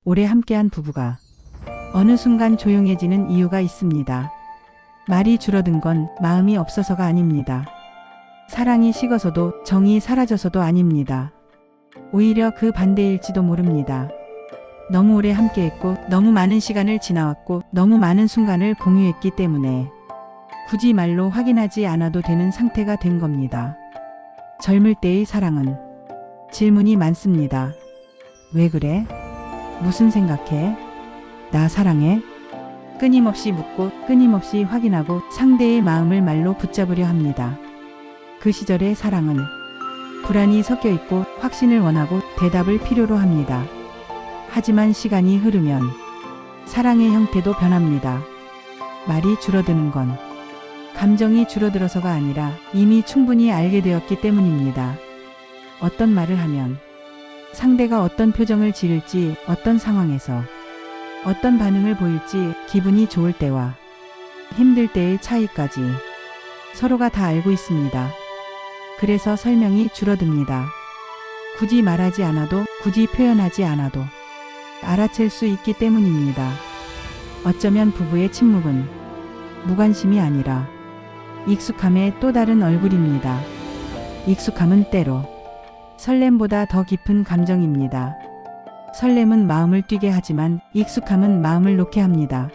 오래 함께한 부부가 어느 순간 조용해지는 이유가 있습니다. 말이 줄어든 건 마음이 없어서가 아닙니다. 사랑이 식어서도 정이 사라져서도 아닙니다. 오히려 그 반대일지도 모릅니다. 너무 오래 함께했고 너무 많은 시간을 지나왔고 너무 많은 순간을 공유했기 때문에 굳이 말로 확인하지 않아도 되는 상태가 된 겁니다. 젊을 때의 사랑은 질문이 많습니다. 왜 그래? 무슨 생각해? 나 사랑해? 끊임없이 묻고 끊임없이 확인하고 상대의 마음을 말로 붙잡으려 합니다. 그 시절의 사랑은 불안이 섞여 있고 확신을 원하고 대답을 필요로 합니다. 하지만 시간이 흐르면 사랑의 형태도 변합니다. 말이 줄어드는 건 감정이 줄어들어서가 아니라 이미 충분히 알게 되었기 때문입니다. 어떤 말을 하면 상대가 어떤 표정을 지을지, 어떤 상황에서 어떤 반응을 보일지, 기분이 좋을 때와 힘들 때의 차이까지 서로가 다 알고 있습니다. 그래서 설명이 줄어듭니다. 굳이 말하지 않아도, 굳이 표현하지 않아도 알아챌 수 있기 때문입니다. 어쩌면 부부의 침묵은 무관심이 아니라 익숙함의 또 다른 얼굴입니다. 익숙함은 때로 설렘보다 더 깊은 감정입니다. 설렘은 마음을 뛰게 하지만 익숙함은 마음을 놓게 합니다.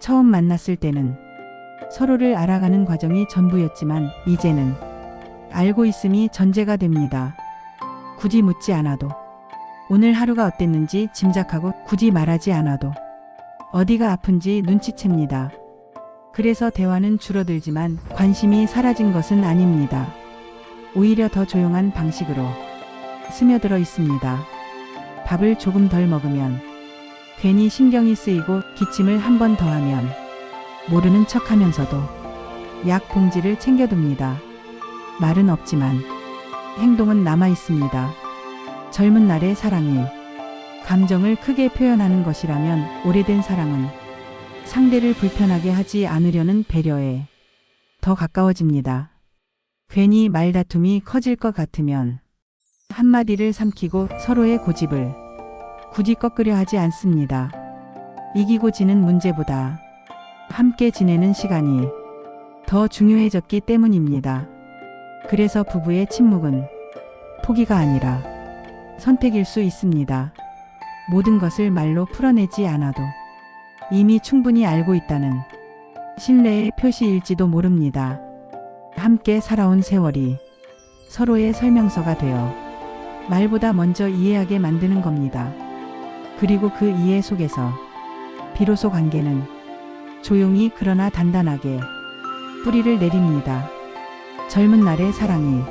처음 만났을 때는 서로를 알아가는 과정이 전부였지만 이제는 알고 있음이 전제가 됩니다. 굳이 묻지 않아도 오늘 하루가 어땠는지 짐작하고 굳이 말하지 않아도 어디가 아픈지 눈치챕니다. 그래서 대화는 줄어들지만 관심이 사라진 것은 아닙니다. 오히려 더 조용한 방식으로 스며들어 있습니다. 밥을 조금 덜 먹으면 괜히 신경이 쓰이고 기침을 한 번 더 하면 모르는 척 하면서도 약 봉지를 챙겨둡니다. 말은 없지만 행동은 남아 있습니다. 젊은 날의 사랑이 감정을 크게 표현하는 것이라면 오래된 사랑은 상대를 불편하게 하지 않으려는 배려에 더 가까워집니다. 괜히 말다툼이 커질 것 같으면 한마디를 삼키고 서로의 고집을 굳이 꺾으려 하지 않습니다. 이기고 지는 문제보다 함께 지내는 시간이 더 중요해졌기 때문입니다. 그래서 부부의 침묵은 포기가 아니라 선택일 수 있습니다. 모든 것을 말로 풀어내지 않아도 이미 충분히 알고 있다는 신뢰의 표시일지도 모릅니다. 함께 살아온 세월이 서로의 설명서가 되어 말보다 먼저 이해하게 만드는 겁니다. 그리고 그 이해 속에서 비로소 관계는 조용히 그러나 단단하게 뿌리를 내립니다. 젊은 날의 사랑이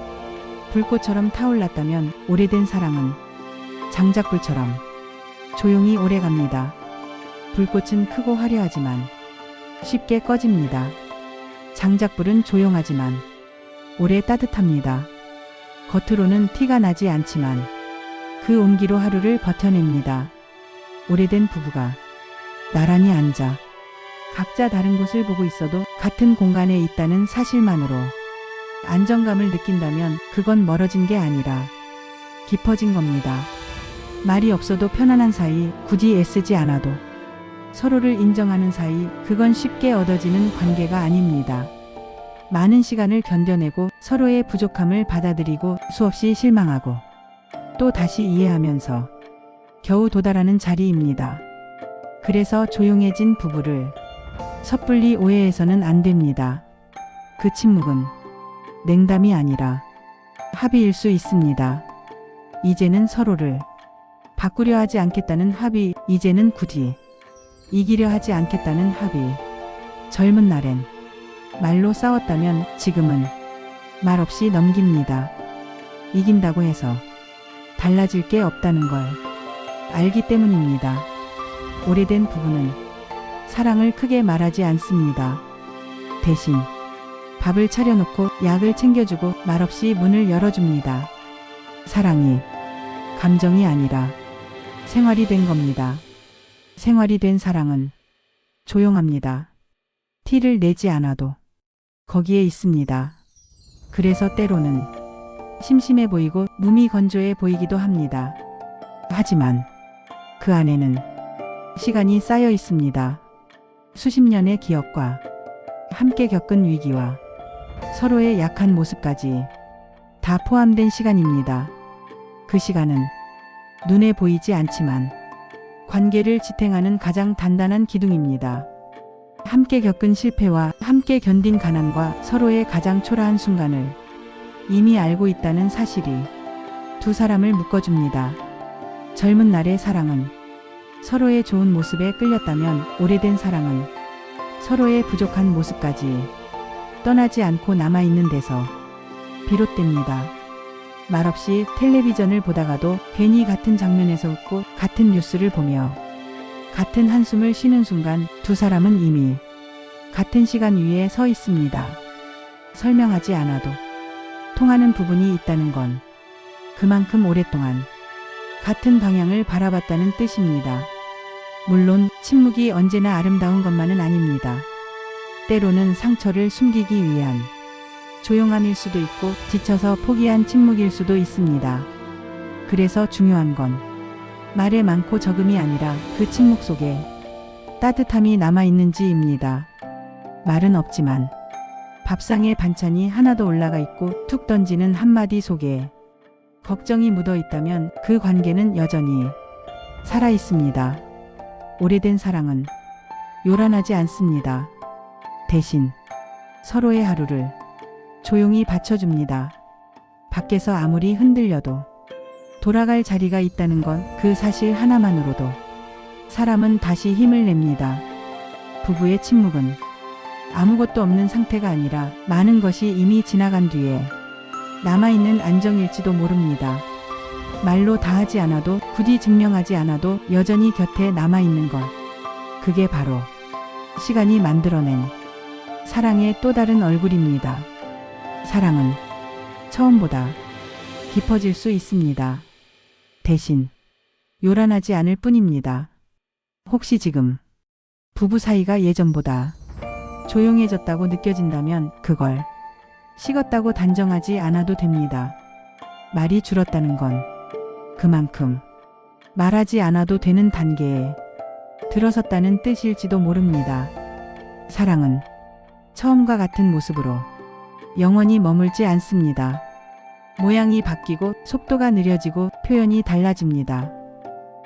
불꽃처럼 타올랐다면 오래된 사랑은 장작불처럼 조용히 오래갑니다. 불꽃은 크고 화려하지만 쉽게 꺼집니다. 장작불은 조용하지만 오래 따뜻합니다. 겉으로는 티가 나지 않지만 그 온기로 하루를 버텨냅니다. 오래된 부부가 나란히 앉아 각자 다른 곳을 보고 있어도 같은 공간에 있다는 사실만으로 안정감을 느낀다면 그건 멀어진 게 아니라 깊어진 겁니다. 말이 없어도 편안한 사이, 굳이 애쓰지 않아도 서로를 인정하는 사이, 그건 쉽게 얻어지는 관계가 아닙니다. 많은 시간을 견뎌내고 서로의 부족함을 받아들이고 수없이 실망하고 또 다시 이해하면서 겨우 도달하는 자리입니다. 그래서 조용해진 부부를 섣불리 오해해서는 안 됩니다. 그 침묵은 냉담이 아니라 합의일 수 있습니다. 이제는 서로를 바꾸려 하지 않겠다는 합의, 이제는 굳이 이기려 하지 않겠다는 합의. 젊은 날엔 말로 싸웠다면 지금은 말 없이 넘깁니다. 이긴다고 해서 달라질 게 없다는 걸 알기 때문입니다. 오래된 부부는 사랑을 크게 말하지 않습니다. 대신 밥을 차려놓고 약을 챙겨주고 말없이 문을 열어줍니다. 사랑이 감정이 아니라 생활이 된 겁니다. 생활이 된 사랑은 조용합니다. 티를 내지 않아도 거기에 있습니다. 그래서 때로는 심심해 보이고 무미건조해 보이기도 합니다. 하지만 그 안에는 시간이 쌓여 있습니다. 수십 년의 기억과 함께 겪은 위기와 서로의 약한 모습까지 다 포함된 시간입니다. 그 시간은 눈에 보이지 않지만 관계를 지탱하는 가장 단단한 기둥입니다. 함께 겪은 실패와 함께 견딘 가난과 서로의 가장 초라한 순간을 이미 알고 있다는 사실이 두 사람을 묶어줍니다. 젊은 날의 사랑은 서로의 좋은 모습에 끌렸다면 오래된 사랑은 서로의 부족한 모습까지 떠나지 않고 남아있는 데서 비롯됩니다. 말없이 텔레비전을 보다가도 괜히 같은 장면에서 웃고 같은 뉴스를 보며 같은 한숨을 쉬는 순간 두 사람은 이미 같은 시간 위에 서 있습니다. 설명하지 않아도 통하는 부분이 있다는 건 그만큼 오랫동안 같은 방향을 바라봤다는 뜻입니다. 물론 침묵이 언제나 아름다운 것만은 아닙니다. 때로는 상처를 숨기기 위한 조용함일 수도 있고 지쳐서 포기한 침묵일 수도 있습니다. 그래서 중요한 건 말의 많고 적음이 아니라 그 침묵 속에 따뜻함이 남아있는지입니다. 말은 없지만 밥상에 반찬이 하나 더 올라가 있고 툭 던지는 한마디 속에 걱정이 묻어 있다면 그 관계는 여전히 살아 있습니다. 오래된 사랑은 요란하지 않습니다. 대신 서로의 하루를 조용히 받쳐줍니다. 밖에서 아무리 흔들려도 돌아갈 자리가 있다는 건 그 사실 하나만으로도 사람은 다시 힘을 냅니다. 부부의 침묵은 아무것도 없는 상태가 아니라 많은 것이 이미 지나간 뒤에 남아있는 안정일지도 모릅니다. 말로 다 하지 않아도 굳이 증명하지 않아도 여전히 곁에 남아있는 것. 그게 바로 시간이 만들어낸 사랑의 또 다른 얼굴입니다. 사랑은 처음보다 깊어질 수 있습니다. 대신 요란하지 않을 뿐입니다. 혹시 지금 부부 사이가 예전보다 조용해졌다고 느껴진다면 그걸 식었다고 단정하지 않아도 됩니다. 말이 줄었다는 건 그만큼 말하지 않아도 되는 단계에 들어섰다는 뜻일지도 모릅니다. 사랑은 처음과 같은 모습으로 영원히 머물지 않습니다. 모양이 바뀌고 속도가 느려지고 표현이 달라집니다.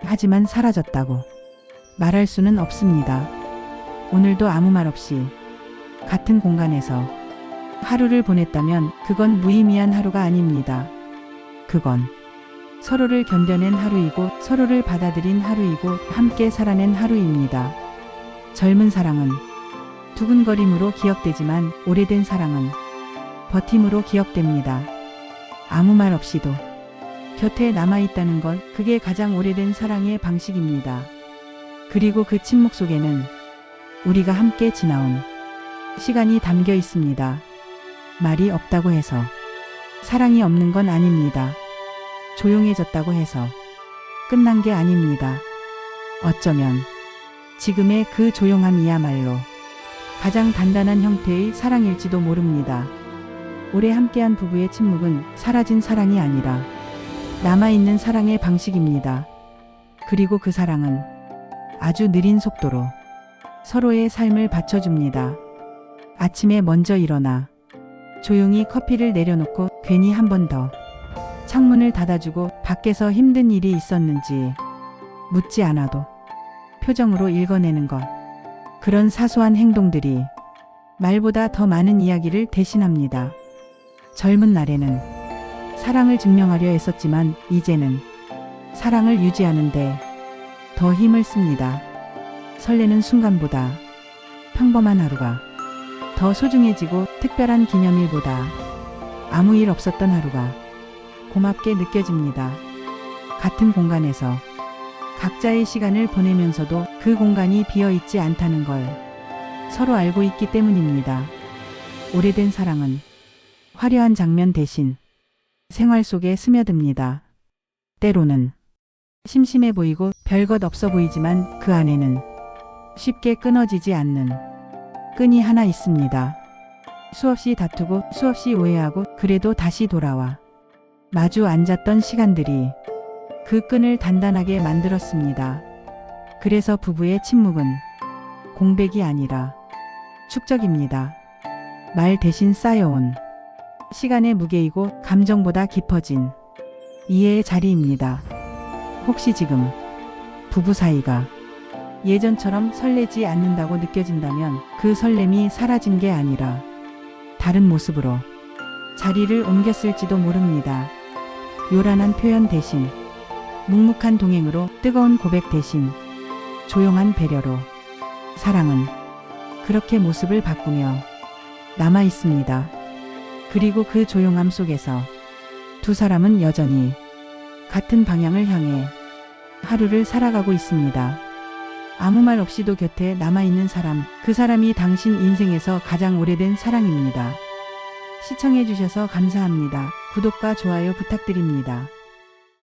하지만 사라졌다고 말할 수는 없습니다. 오늘도 아무 말 없이 같은 공간에서 하루를 보냈다면 그건 무의미한 하루가 아닙니다. 그건 서로를 견뎌낸 하루이고 서로를 받아들인 하루이고 함께 살아낸 하루입니다. 젊은 사랑은 두근거림으로 기억되지만 오래된 사랑은 버팀으로 기억됩니다. 아무 말 없이도 곁에 남아있다는 건 그게 가장 오래된 사랑의 방식입니다. 그리고 그 침묵 속에는 우리가 함께 지나온 시간이 담겨 있습니다. 말이 없다고 해서 사랑이 없는 건 아닙니다. 조용해졌다고 해서 끝난 게 아닙니다. 어쩌면 지금의 그 조용함이야말로 가장 단단한 형태의 사랑일지도 모릅니다. 오래 함께한 부부의 침묵은 사라진 사랑이 아니라 남아있는 사랑의 방식입니다. 그리고 그 사랑은 아주 느린 속도로 서로의 삶을 받쳐줍니다. 아침에 먼저 일어나 조용히 커피를 내려놓고 괜히 한 번 더 창문을 닫아주고 밖에서 힘든 일이 있었는지 묻지 않아도 표정으로 읽어내는 것. 그런 사소한 행동들이 말보다 더 많은 이야기를 대신합니다. 젊은 날에는 사랑을 증명하려 했었지만 이제는 사랑을 유지하는데 더 힘을 씁니다. 설레는 순간보다 평범한 하루가 더 소중해지고 특별한 기념일보다 아무 일 없었던 하루가 고맙게 느껴집니다. 같은 공간에서 각자의 시간을 보내면서도 그 공간이 비어있지 않다는 걸 서로 알고 있기 때문입니다. 오래된 사랑은 화려한 장면 대신 생활 속에 스며듭니다. 때로는 심심해 보이고 별것 없어 보이지만 그 안에는 쉽게 끊어지지 않는 끈이 하나 있습니다. 수없이 다투고 수없이 오해하고 그래도 다시 돌아와 마주 앉았던 시간들이 그 끈을 단단하게 만들었습니다. 그래서 부부의 침묵은 공백이 아니라 축적입니다. 말 대신 쌓여온 시간의 무게이고 감정보다 깊어진 이해의 자리입니다. 혹시 지금 부부 사이가 예전처럼 설레지 않는다고 느껴진다면 그 설렘이 사라진 게 아니라 다른 모습으로 자리를 옮겼을지도 모릅니다. 요란한 표현 대신 묵묵한 동행으로, 뜨거운 고백 대신 조용한 배려로 사랑은 그렇게 모습을 바꾸며 남아 있습니다. 그리고 그 조용함 속에서 두 사람은 여전히 같은 방향을 향해 하루를 살아가고 있습니다. 아무 말 없이도 곁에 남아있는 사람, 그 사람이 당신 인생에서 가장 오래된 사랑입니다. 시청해주셔서 감사합니다. 구독과 좋아요 부탁드립니다.